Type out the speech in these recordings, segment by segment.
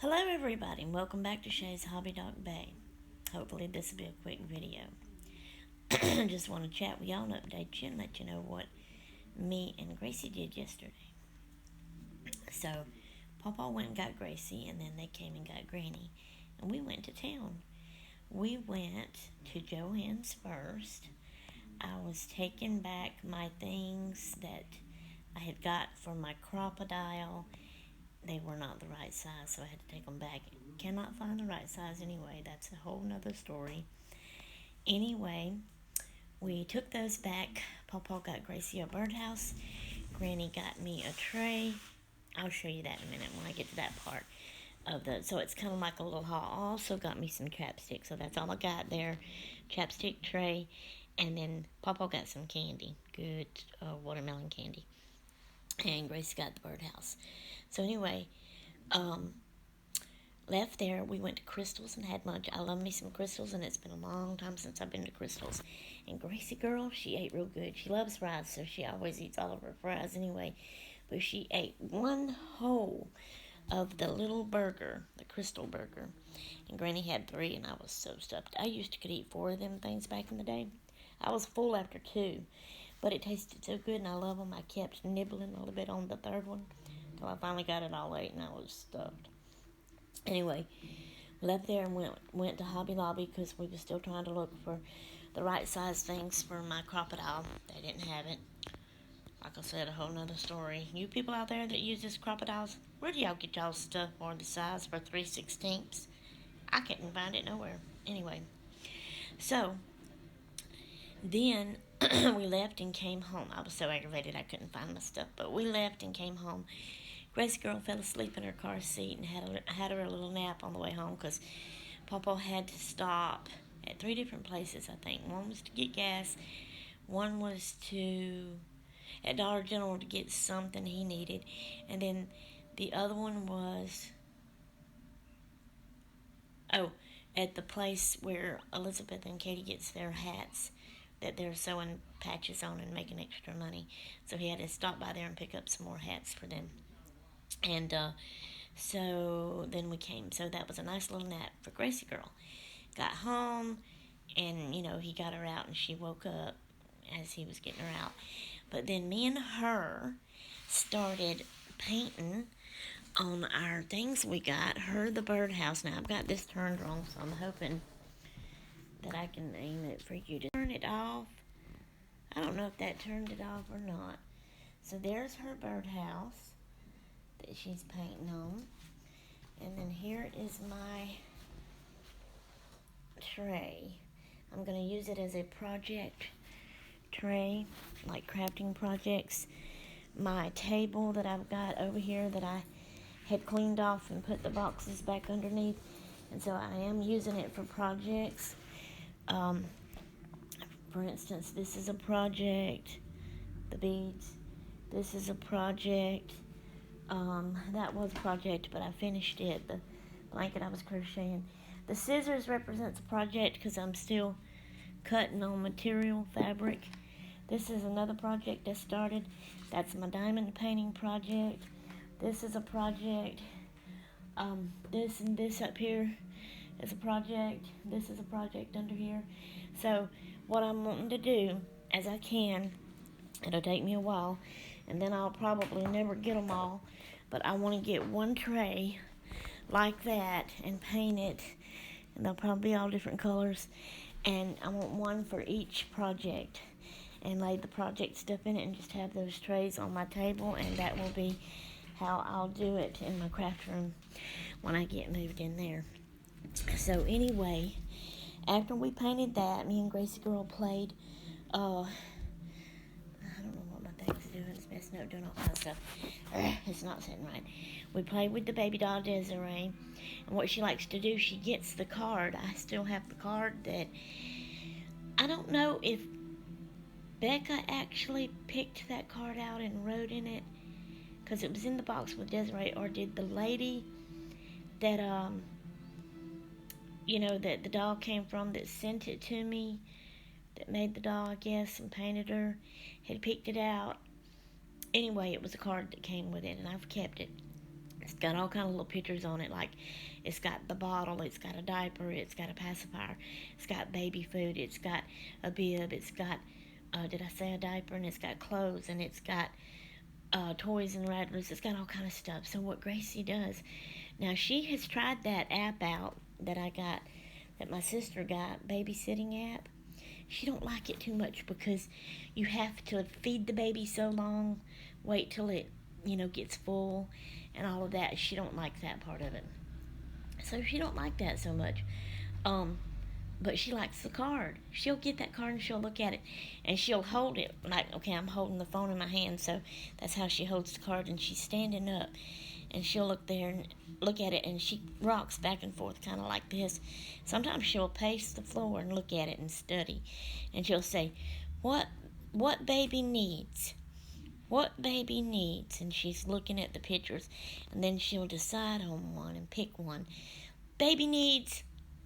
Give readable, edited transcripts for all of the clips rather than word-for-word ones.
Hello everybody and welcome back to Shay's Hobby Dog Bay. Hopefully this will be a quick video. Just want to chat with y'all and update you and let you know what me and Gracie did yesterday. So, Papa went and got Gracie and then they came and got Granny and we went to town. We went to Joann's first. I was taking back my things that I had got for my crocodile. They were not the right size, so I had to take them back. Cannot find the right size anyway. That's a whole nother story. Anyway, we took those back. Pawpaw got Gracie a birdhouse. Granny got me a tray. I'll show you that in a minute when I get to that part of the. So it's kind of like a little haul. Also got me some chapstick. So that's all I got there. Chapstick tray, and then Pawpaw got some candy. Good watermelon candy. And Gracie got the birdhouse. So anyway, left there, we went to Crystal's and had lunch. I love me some Crystal's, and it's been a long time since I've been to Crystal's. And Gracie girl, she ate real good. She loves fries, so she always eats all of her fries anyway. But she ate one whole of the little burger, the Crystal burger. And Granny had 3, and I was so stuffed. I used to could eat 4 of them things back in the day. I was full after 2, but it tasted so good, and I love them. I kept nibbling a little bit on the 3rd one until I finally got it all ate, and I was stuffed. Anyway, left there and went to Hobby Lobby because we were still trying to look for the right size things for my crocodile. They didn't have it. Like I said, a whole nother story. You people out there that use this crocodiles, where do y'all get y'all stuff for the size for 3/16? I couldn't find it nowhere. Anyway, so then we left and came home. I was so aggravated I couldn't find my stuff, but we left and came home. Gracie girl fell asleep in her car seat and had her a little nap on the way home because Papa had to stop at 3 different places, I think. One was to get gas, one was at Dollar General to get something he needed, and then the other one was, at the place where Elizabeth and Katie gets their hats that they're sewing patches on and making extra money. So he had to stop by there and pick up some more hats for them. And so then we came. So that was a nice little nap for Gracie girl. Got home, and he got her out, and she woke up as he was getting her out. But then me and her started painting on our things we got. Her the birdhouse. Now I've got this turned wrong, so I'm hoping that I can aim it for you to turn it off. I don't know if that turned it off or not. So there's her birdhouse that she's painting on. And then here is my tray. I'm going to use it as a project tray, like crafting projects. My table that I've got over here that I had cleaned off and put the boxes back underneath. And so I am using it for projects. For instance, this is a project, the beads. This is a project. That was a project, but I finished it. The blanket I was crocheting. The scissors represents a project because I'm still cutting on material, fabric. This is another project that started. That's my diamond painting project. This is a project. This and this up here is a project. This is a project under here. So what I'm wanting to do, as I can, it'll take me a while, and then I'll probably never get them all, but I want to get one tray like that and paint it, and they'll probably be all different colors, and I want one for each project, and lay the project stuff in it and just have those trays on my table, and that will be how I'll do it in my craft room when I get moved in there. So anyway, after we painted that, me and Gracie girl played, I don't know what my thing's doing. It's messing up, doing all kinds of stuff. It's not sitting right. We played with the baby doll Desiree, and what she likes to do, she gets the card. I still have the card that, I don't know if Becca actually picked that card out and wrote in it, because it was in the box with Desiree, or did the lady that, that the doll came from that sent it to me, that made the doll, I guess, and painted her, had picked it out. Anyway, it was a card that came with it, and I've kept it. It's got all kind of little pictures on it, like it's got the bottle, it's got a diaper, it's got a pacifier, it's got baby food, it's got a bib, it's got, did I say a diaper? And it's got clothes, and it's got toys and rattlers. It's got all kind of stuff. So what Gracie does, now she has tried that app out that I got, that my sister got, babysitting app. She don't like it too much because you have to feed the baby so long, wait till it, gets full and all of that. She don't like that part of it. So she don't like that so much. But she likes the card. She'll get that card and she'll look at it, and she'll hold it like, okay, I'm holding the phone in my hand, so that's how she holds the card, and she's standing up, and she'll look there and look at it, and she rocks back and forth kind of like this. Sometimes she'll pace the floor and look at it and study, and she'll say, what baby needs? What baby needs? And she's looking at the pictures, and then she'll decide on one and pick one. Baby needs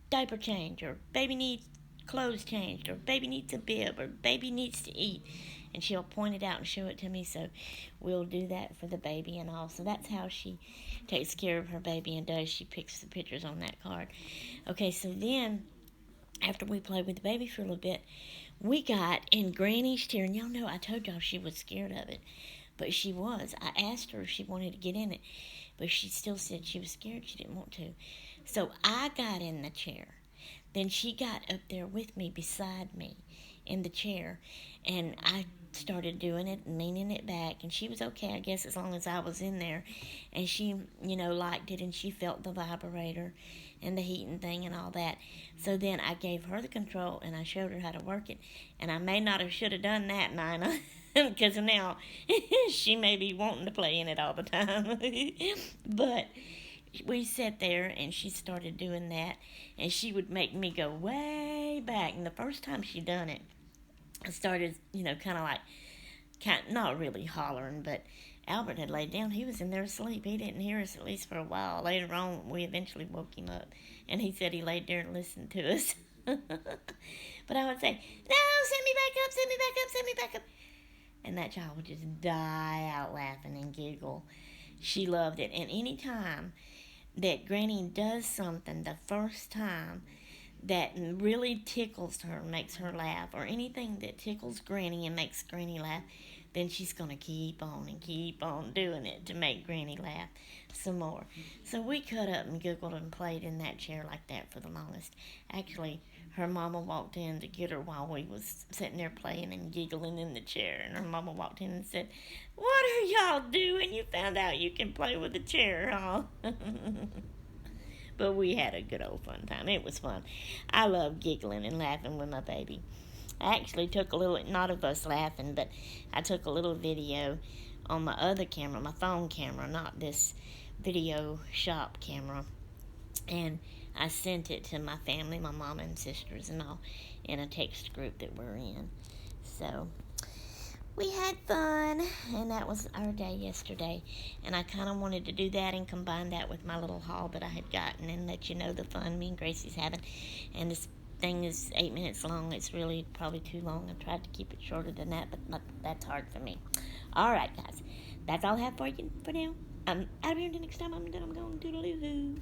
diaper change, or baby needs clothes changed, or baby needs a bib, or baby needs to eat, and she'll point it out and show it to me, so we'll do that for the baby and all. So that's how she takes care of her baby and does. She picks the pictures on that card. Okay, so then after we played with the baby for a little bit, we got in Granny's chair, and y'all know I told y'all she was scared of it, but she was. I asked her if she wanted to get in it, but she still said she was scared. She didn't want to. So I got in the chair. Then she got up there with me, beside me, in the chair. And I started doing it and leaning it back. And she was okay, I guess, as long as I was in there. And she, liked it. And she felt the vibrator and the heating thing and all that. So then I gave her the control and I showed her how to work it. And I may not have should have done that, Nina. Because now she may be wanting to play in it all the time. But we sat there and she started doing that, and she would make me go way back. And the first time she done it, I started, kind of like, not really hollering, but Albert had laid down. He was in there asleep. He didn't hear us, at least for a while. Later on, we eventually woke him up, and he said he laid there and listened to us. But I would say, no, send me back up, send me back up, send me back up. And that child would just die out laughing and giggle. She loved it. And any time that Granny does something the first time that really tickles her, makes her laugh, or anything that tickles Granny and makes Granny laugh, then she's going to keep on doing it to make Granny laugh some more. So we cut up and giggled and played in that chair like that for the longest. Actually, her mama walked in to get her while we was sitting there playing and giggling in the chair. And her mama walked in and said, "What are y'all doing? You found out you can play with the chair, huh?" But we had a good old fun time. It was fun. I love giggling and laughing with my baby. I actually took a little, not of us laughing, but I took a little video on my other camera, my phone camera, not this video shop camera. And I sent it to my family, my mom and sisters and all, in a text group that we're in. So we had fun, and that was our day yesterday. And I kind of wanted to do that and combine that with my little haul that I had gotten and let you know the fun me and Gracie's having. And this thing is 8 minutes long. It's really probably too long. I tried to keep it shorter than that, but that's hard for me. All right, guys. That's all I have for you for now. I'm out of here until next time. I'm done. I'm going to toodaloo.